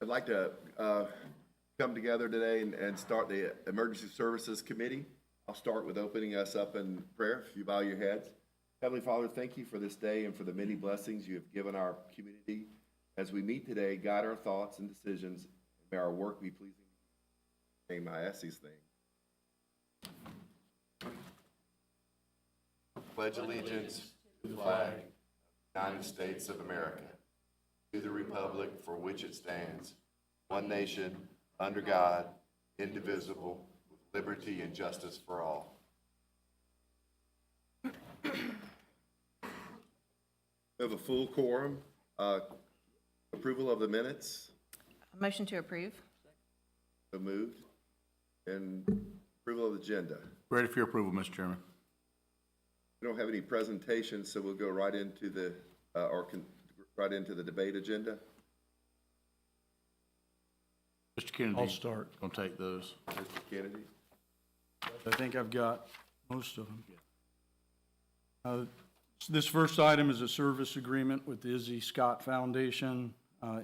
I'd like to come together today and start the Emergency Services Committee. I'll start with opening us up in prayer. If you bow your heads. Heavenly Father, thank you for this day and for the many blessings you have given our community. As we meet today, guide our thoughts and decisions, and may our work be pleasing to you. In your name I ask these things. Pledge allegiance to the flag of the United States of America, to the republic for which it stands, one nation, under God, indivisible, with liberty and justice for all. We have a full quorum. Approval of the minutes. Motion to approve. So moved. And approval of the agenda. Ready for your approval, Mr. Chairman. We don't have any presentations, so we'll go right into the right into the debate agenda. Mr. Kennedy. I'll start. Gonna take those. Mr. Kennedy. I think I've got most of them. This first item is a service agreement with the Izzy Scott Foundation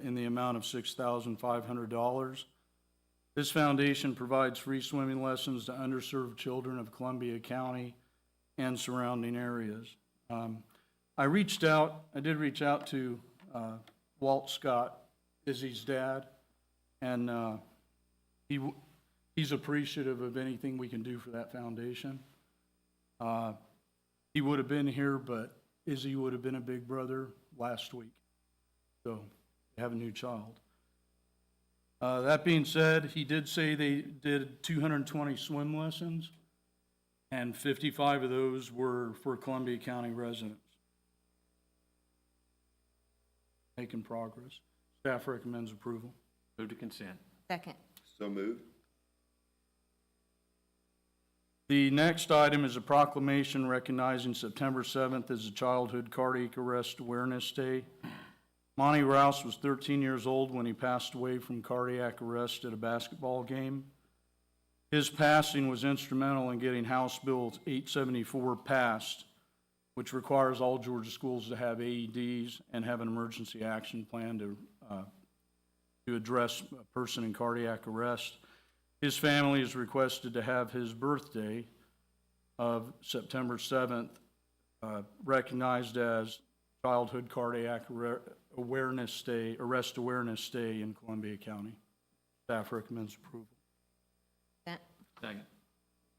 in the amount of $6,500. This foundation provides free swimming lessons to underserved children of Columbia County and surrounding areas. I did reach out to Walt Scott, Izzy's dad, and he's appreciative of anything we can do for that foundation. He would have been here, but Izzy would have been a big brother last week. So, they have a new child. That being said, he did say they did 220 swim lessons, and 55 of those were for Columbia County residents. Making progress. Staff recommends approval. Move to consent. Second. So moved. The next item is a proclamation recognizing September 7th as a Childhood Cardiac Arrest Awareness Day. Monty Rouse was 13 years old when he passed away from cardiac arrest at a basketball game. His passing was instrumental in getting House Bill 874 passed, which requires all Georgia schools to have AEDs and have an emergency action plan to address a person in cardiac arrest. His family is requested to have his birthday of September 7th recognized as Childhood Cardiac Awareness Day, Arrest Awareness Day in Columbia County. Staff recommends approval. Second.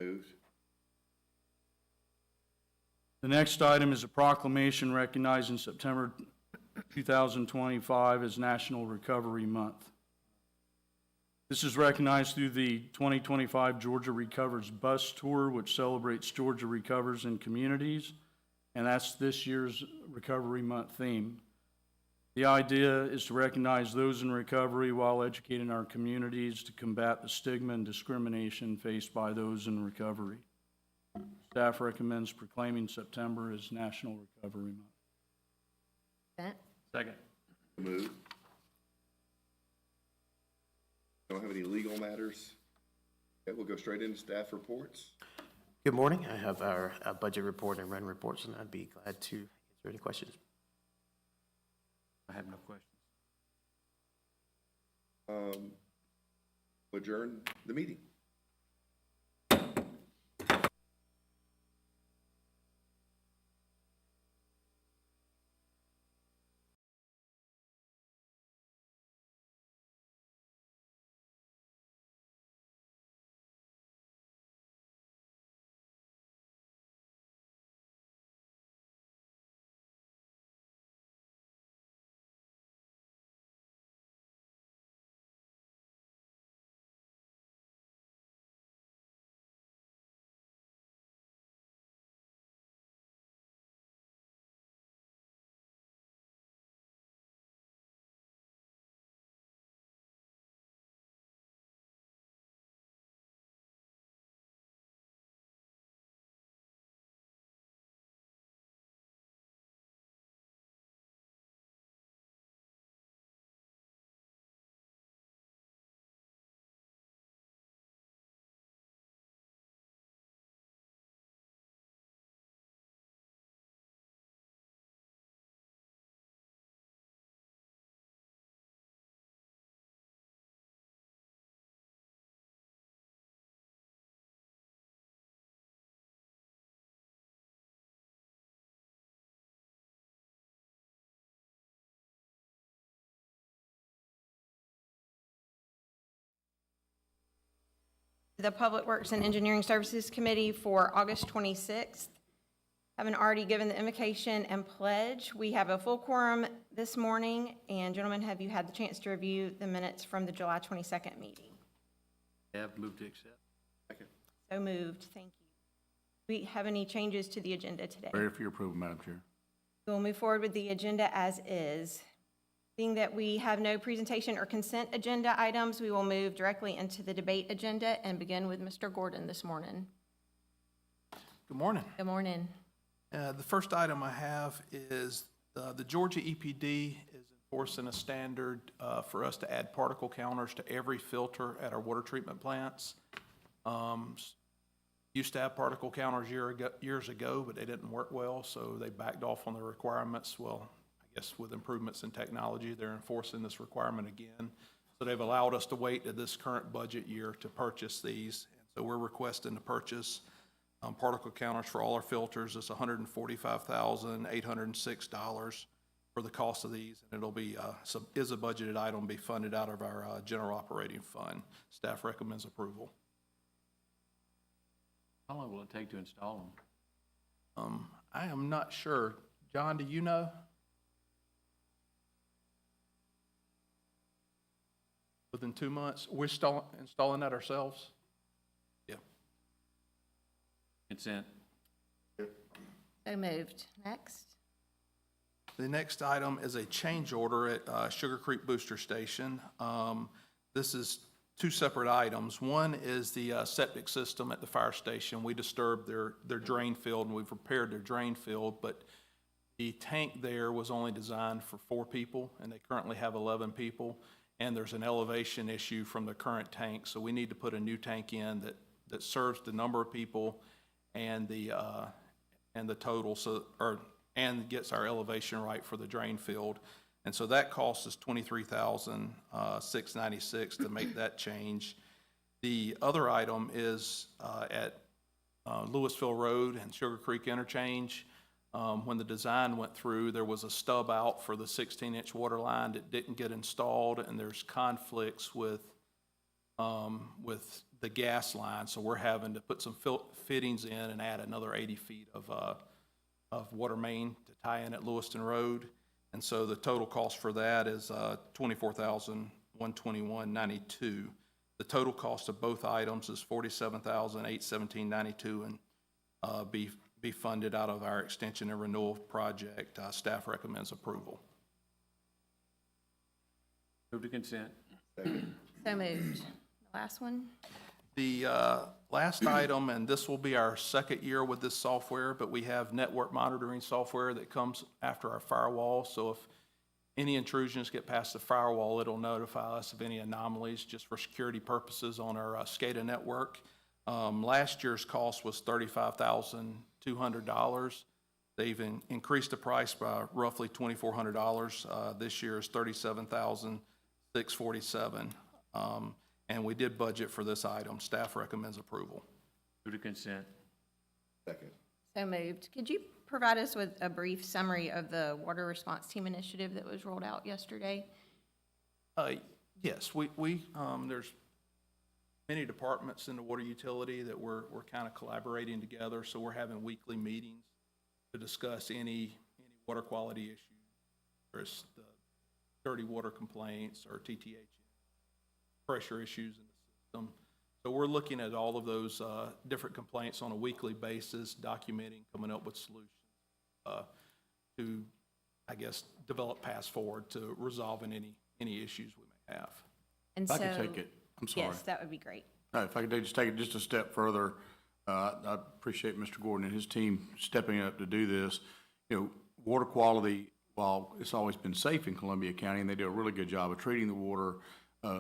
Moved. The next item is a proclamation recognizing September 2025 as National Recovery Month. This is recognized through the 2025 Georgia Recovers Bus Tour, which celebrates Georgia Recovers in communities, and that's this year's Recovery Month theme. The idea is to recognize those in recovery while educating our communities to combat the stigma and discrimination faced by those in recovery. Staff recommends proclaiming September as National Recovery Month. Second. Moved. Don't have any legal matters. Okay, we'll go straight into staff reports. Good morning. I have our budget report and run reports, and I'd be glad to answer any questions. I have no questions. Adjourn the meeting. the Public Works and Engineering Services Committee for August 26th. Haven't already given the invocation and pledge. We have a full quorum this morning, and gentlemen, have you had the chance to review the minutes from the July 22nd meeting? Have moved to accept. Second. So moved, thank you. Do we have any changes to the agenda today? Ready for your approval, Madam Chair. We will move forward with the agenda as is. Seeing that we have no presentation or consent agenda items, we will move directly into the debate agenda and begin with Mr. Gordon this morning. Good morning. Good morning. The first item I have is the Georgia EPD is enforcing a standard for us to add particle counters to every filter at our water treatment plants. Used to have particle counters years ago, but they didn't work well, so they backed off on the requirements. Well, I guess with improvements in technology, they're enforcing this requirement again. So they've allowed us to wait to this current budget year to purchase these. And so we're requesting to purchase particle counters for all our filters. It's $145,806 for the cost of these, and it'll be is a budgeted item, be funded out of our general operating fund. Staff recommends approval. How long will it take to install them? I am not sure. John, do you know? Within 2 months? We're installing that ourselves? Yeah. Consent. So moved. Next. The next item is a change order at Sugar Creek Booster Station. This is two separate items. One is the septic system at the fire station. We disturbed their drain field, and we've repaired their drain field, but the tank there was only designed for 4 people, and they currently have 11 people, and there's an elevation issue from the current tank, so we need to put a new tank in that serves the number of people and the total, and gets our elevation right for the drain field. And so that cost us $23,696 to make that change. The other item is at Louisville Road and Sugar Creek Interchange. When the design went through, there was a stub out for the 16-inch water line that didn't get installed, and there's conflicts with the gas line. So we're having to put some fittings in and add another 80 feet of water main to tie in at Lewiston Road. And so the total cost for that is $24,121.92. The total cost of both items is $47,817.92 and be funded out of our extension and renewal project. Staff recommends approval. Move to consent. So moved. The last one? The last item, and this will be our second year with this software, but we have network monitoring software that comes after our firewall. So if any intrusions get past the firewall, it'll notify us of any anomalies just for security purposes on our SCADA network. Last year's cost was $35,200. They've increased the price by roughly $2,400. This year is $37,647. And we did budget for this item. Staff recommends approval. Move to consent. Second. So moved. Could you provide us with a brief summary of the Water Response Team initiative that was rolled out yesterday? Yes, there's many departments in the water utility that we're kind of collaborating together. So we're having weekly meetings to discuss any water quality issues, whether it's the dirty water complaints or TTH pressure issues in the system. So we're looking at all of those different complaints on a weekly basis, documenting, coming up with solutions to, I guess, develop paths forward to resolving any issues we may have. And If I so, could take it, I'm sorry. yes, that would be great. If I could just take it just a step further, I appreciate Mr. Gordon and his team stepping up to do this. You know, water quality, while it's always been safe in Columbia County, and they do a really good job of treating the water,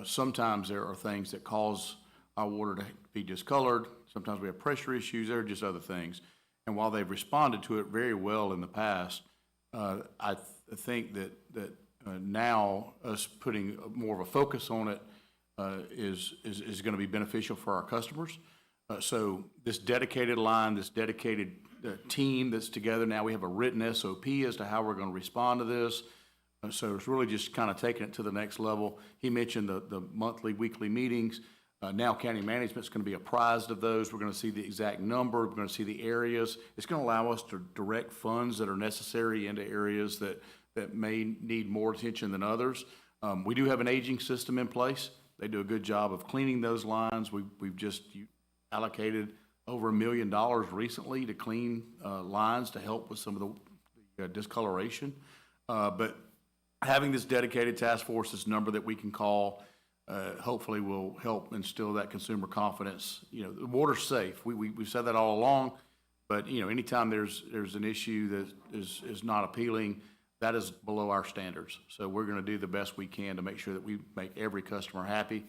sometimes there are things that cause our water to be discolored. Sometimes we have pressure issues. There are just other things. And while they've responded to it very well in the past, I think that now us putting more of a focus on it is going to be beneficial for our customers. So this dedicated line, this dedicated team that's together now, we have a written SOP as to how we're going to respond to this. So it's really just kind of taking it to the next level. He mentioned the monthly, weekly meetings. Now county management's going to be apprised of those. We're going to see the exact number. We're going to see the areas. It's going to allow us to direct funds that are necessary into areas that may need more attention than others. We do have an aging system in place. They do a good job of cleaning those lines. We've just allocated over $1 million recently to clean lines to help with some of the discoloration. But having this dedicated task force, this number that we can call, hopefully will help instill that consumer confidence. You know, the water's safe. We've said that all along, but, you know, anytime there's an issue that is not appealing, that is below our standards. So we're going to do the best we can to make sure that we make every customer happy.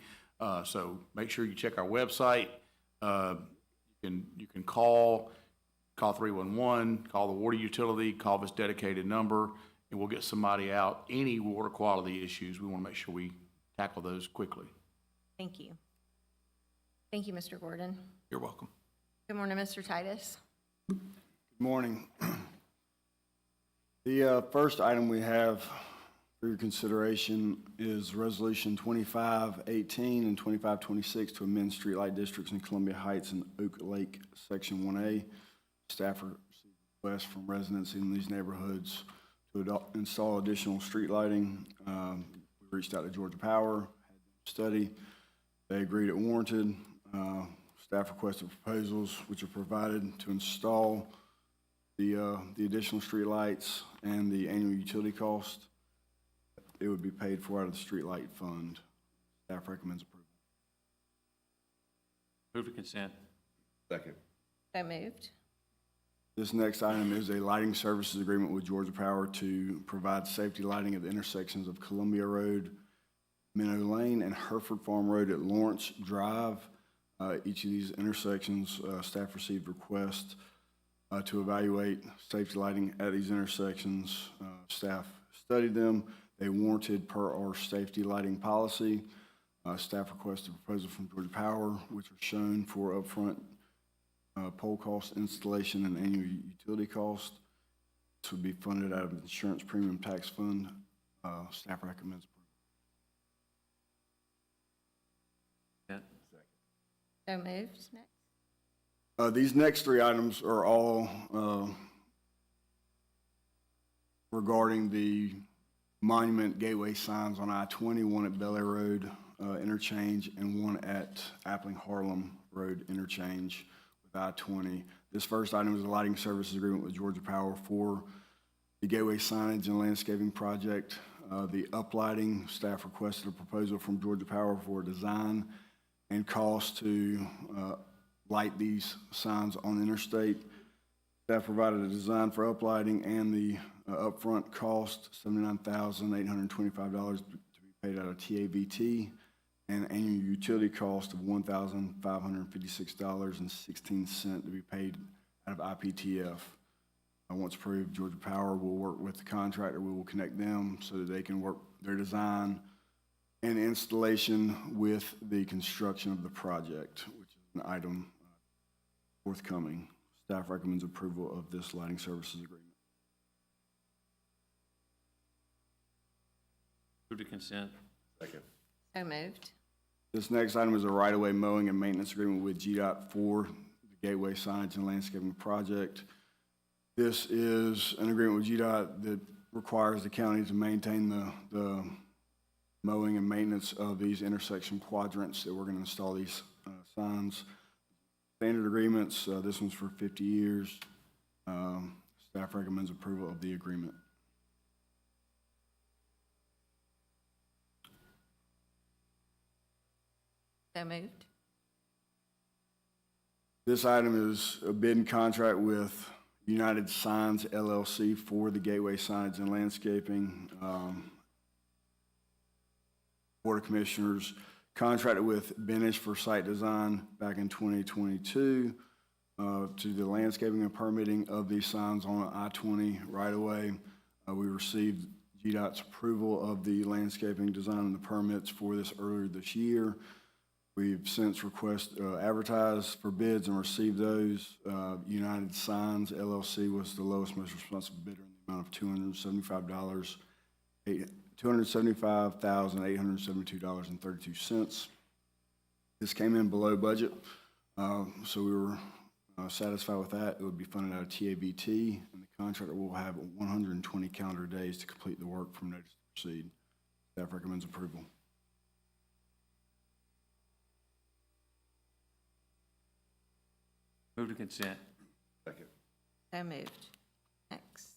So make sure you check our website. You can call 311, call the water utility, call this dedicated number, and we'll get somebody out. Any water quality issues, we want to make sure we tackle those quickly. Thank you. Thank you, Mr. Gordon. You're welcome. Good morning, Mr. Titus. Good morning. The first item we have for your consideration is Resolution 2518 and 2526 to amend streetlight districts in Columbia Heights and Oak Lake, Section 1A. Staff received requests from residents in these neighborhoods to install additional street lighting. We reached out to Georgia Power, had them study. They agreed it warranted. Staff requested proposals, which are provided to install the additional street lights and the annual utility cost. It would be paid for out of the streetlight fund. Staff recommends approval. Move to consent. Second. So moved. This next item is a lighting services agreement with Georgia Power to provide safety lighting at the intersections of Columbia Road, Minnow Lane, and Hereford Farm Road at Lawrence Drive. Each of these intersections, staff received requests to evaluate safety lighting at these intersections. Staff studied them. They warranted per our safety lighting policy. Staff requested a proposal from Georgia Power, which are shown for upfront pole cost, installation, and annual utility cost. This would be funded out of the Insurance Premium Tax Fund. Staff recommends approval. Consent. So moved. Next. These next three items are all regarding the monument gateway signs on I-20, one at Bel Air Road interchange and one at Appling Harlem Road interchange with I-20. This first item is a lighting services agreement with Georgia Power for the gateway signage and landscaping project. The uplighting, staff requested a proposal from Georgia Power for design and cost to light these signs on the interstate. Staff provided a design for uplighting and the upfront cost, $79,825 to be paid out of TAVT, and annual utility cost of $1,556.16 to be paid out of IPTF. Once approved, Georgia Power will work with the contractor. We will connect them so that they can work their design and installation with the construction of the project, which is an item forthcoming. Staff recommends approval of this lighting services agreement. Move to consent. Second. So moved. This next item is a right-of-way mowing and maintenance agreement with GDOT for the Gateway Signage and Landscaping Project. This is an agreement with GDOT that requires the county to maintain the mowing and maintenance of these intersection quadrants that we're going to install these signs. Standard agreements, this one's for 50 years. Staff recommends approval of the agreement. So moved. This item is a bid and contract with United Signs LLC for the gateway signage and landscaping. Board of Commissioners contracted with Benish for site design back in 2022 to the landscaping and permitting of these signs on I-20 right-of-way. We received GDOT's approval of the landscaping design and the permits for this earlier this year. We've since advertised for bids and received those. United Signs LLC was the lowest, most responsible bidder in the amount of $275,872.32. This came in below budget, so we were satisfied with that. It would be funded out of TABT, and the contractor will have 120 calendar days to complete the work from notice to proceed. Staff recommends approval. Move to consent. Second. So moved. Next.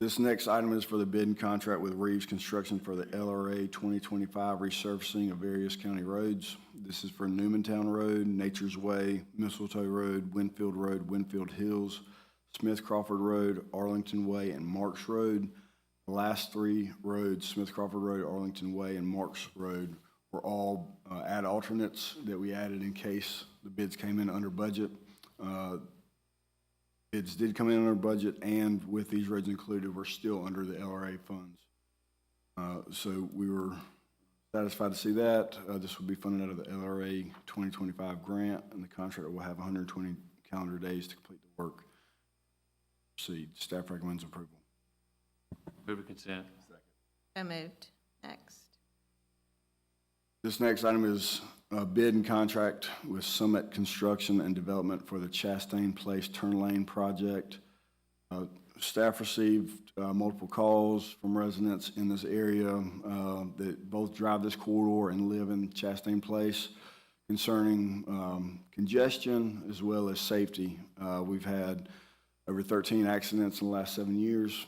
This next item is for the bid and contract with Reeves Construction for the LRA 2025 resurfacing of various county roads. This is for Newmantown Road, Nature's Way, Mistletoe Road, Winfield Hills, Smith Crawford Road, Arlington Way, and Marks Road. The last three roads, Smith Crawford Road, Arlington Way, and Marks Road, were all add alternates that we added in case the bids came in under budget. Bids did come in under budget, and with these roads included, we're still under the LRA funds. So we were satisfied to see that. This will be funded out of the LRA 2025 grant, and the contractor will have 120 calendar days to complete the work. Proceed. Staff recommends approval. Move to consent. So moved. Next. This next item is a bid and contract with Summit Construction and Development for the Chastain Place Turn Lane Project. Staff received multiple calls from residents in this area that both drive this corridor and live in Chastain Place concerning congestion as well as safety. We've had over 13 accidents in the last 7 years.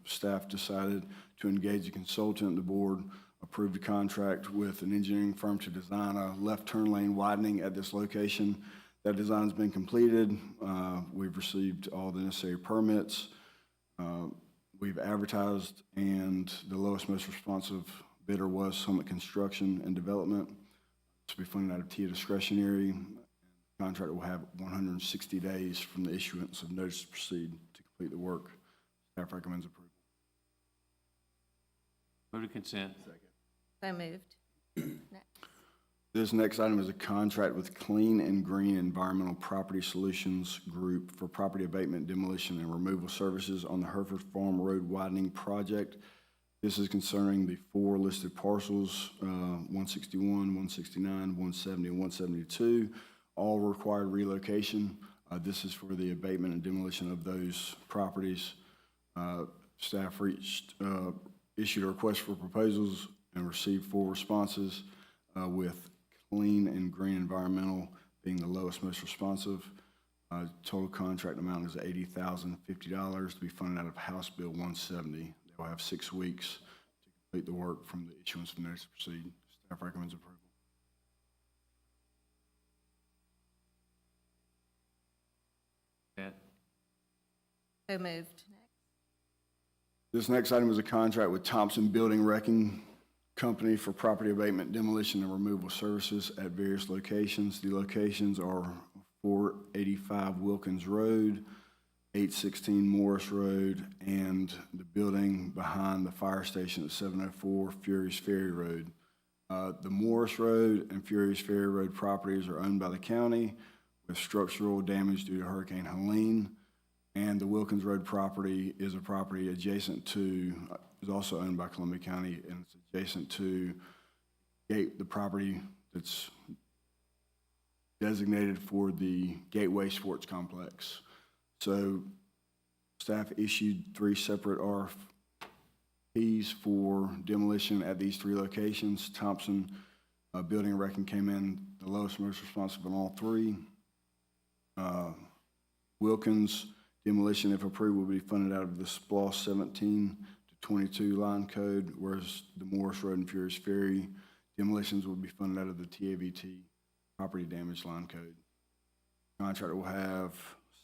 Staff decided to engage a consultant. The board approved a contract with an engineering firm to design a left turn lane widening at this location. That design's been completed. We've received all the necessary permits. We've advertised, and the lowest, most responsive bidder was Summit Construction and Development. This will be funded out of TIA discretionary. The contractor will have 160 days from the issuance of notice to proceed to complete the work. Staff recommends approval. Move to consent. So moved. Next. This next item is a contract with Clean and Green Environmental Property Solutions Group for property abatement, demolition, and removal services on the Hereford Farm Road widening project. This is concerning the four listed parcels, 161, 169, 170, and 172, all required relocation. This is for the abatement and demolition of those properties. Staff issued a request for proposals and received 4 responses, with Clean and Green Environmental being the lowest, most responsive. Total contract amount is $80,050 to be funded out of House Bill 170. They will have 6 weeks to complete the work from the issuance of notice to proceed. Staff recommends approval. Consent. So moved. This next item is a contract with Thompson Building Wrecking Company for property abatement, demolition, and removal services at various locations. The locations are 485 Wilkins Road, 816 Morris Road, and the building behind the fire station at 704 Furious Ferry Road. The Morris Road and Furious Ferry Road properties are owned by the county with structural damage due to Hurricane Helene. And the Wilkins Road property is a property adjacent to, is also owned by Columbia County, and it's adjacent to the property that's designated for the Gateway Sports Complex. So staff issued 3 separate RFPs for demolition at these 3 locations. Thompson Building and Wrecking came in the lowest, most responsive on all 3. Wilkins demolition, if approved, will be funded out of the SPLOST 17 to 22 line code, whereas the Morris Road and Furious Ferry demolitions will be funded out of the TABT property damage line code. Contractor will have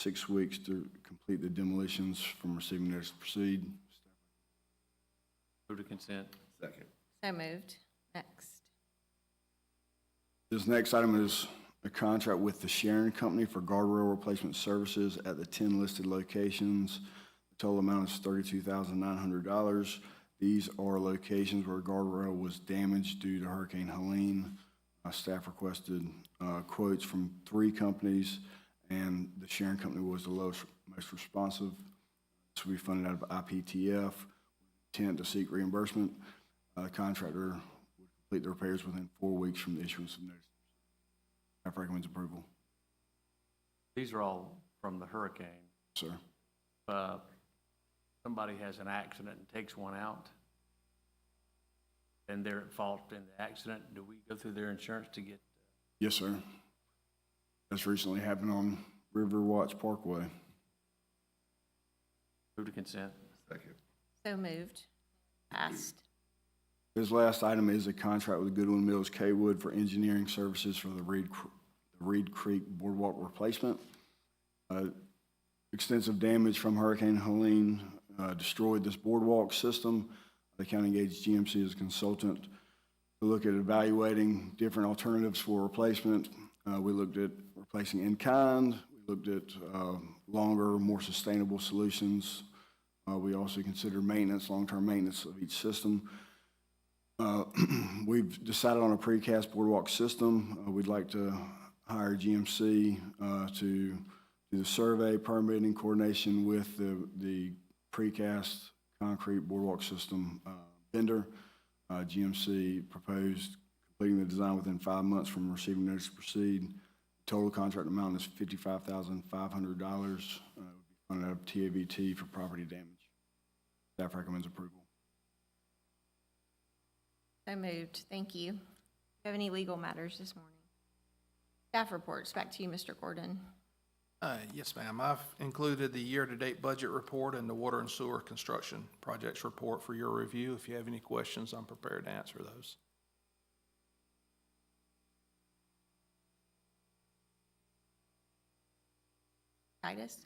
6 weeks to complete the demolitions from receiving notice to proceed. Move to consent. Second. So moved. Next. This next item is a contract with the Sharon Company for guardrail replacement services at the 10 listed locations. The total amount is $32,900. These are locations where guardrail was damaged due to Hurricane Helene. Staff requested quotes from 3 companies, and the Sharon Company was the lowest, most responsive. This will be funded out of IPTF with intent to seek reimbursement. The contractor would complete the repairs within 4 weeks from the issuance of notice. Staff recommends approval. These are all from the hurricane. Sir. Somebody has an accident and takes one out, and they're at fault in the accident, do we go through their insurance to get? Yes, sir. That's recently happened on River Watch Parkway. Move to consent. Second. So moved. Passed. This last item is a contract with Goodwin Mills Kaywood for engineering services for the Reed Creek Boardwalk replacement. Extensive damage from Hurricane Helene destroyed this boardwalk system. The county engaged GMC as a consultant to look at evaluating different alternatives for replacement. We looked at replacing in kind. We looked at longer, more sustainable solutions. We also considered maintenance, long-term maintenance of each system. We've decided on a precast boardwalk system. We'd like to hire GMC to do the survey, permitting, coordination with the precast concrete boardwalk system vendor. GMC proposed completing the design within 5 months from receiving notice to proceed. Total contract amount is $55,500. Would be funded out of TAVT for property damage. Staff recommends approval. So moved. Thank you. Do you have any legal matters this morning? Staff reports. Back to you, Mr. Gordon. Yes, ma'am. I've included the year-to-date budget report and the water and sewer construction projects report for your review. If you have any questions, I'm prepared to answer those. Titus?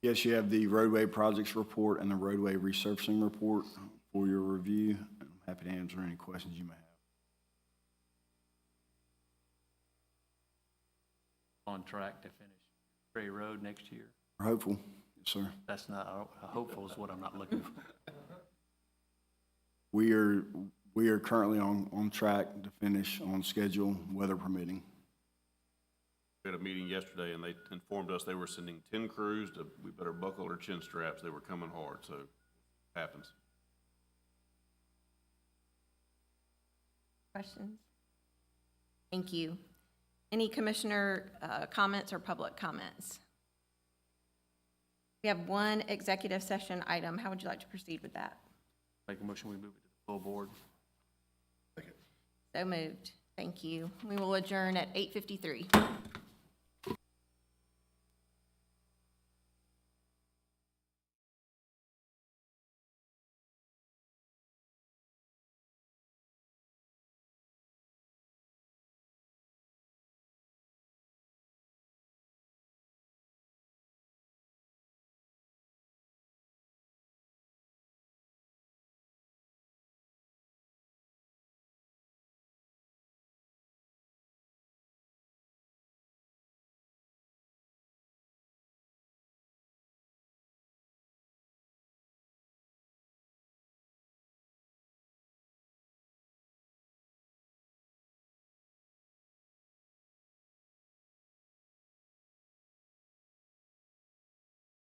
Yes, you have the roadway projects report and the roadway resurfacing report for your review. I'm happy to answer any questions you may have. On track to finish Gray Road next year? We're hopeful. Yes, sir. That's not, hopeful is what I'm not looking for. We are currently on track to finish on schedule, weather permitting. We had a meeting yesterday, and they informed us they were sending 10 crews to, we better buckle our chin straps. They were coming hard, so it happens. Questions? Thank you. Any commissioner comments or public comments? We have one executive session item. How would you like to proceed with that? Make a motion, we move it to the full board. So moved. Thank you. We will adjourn at 8:53.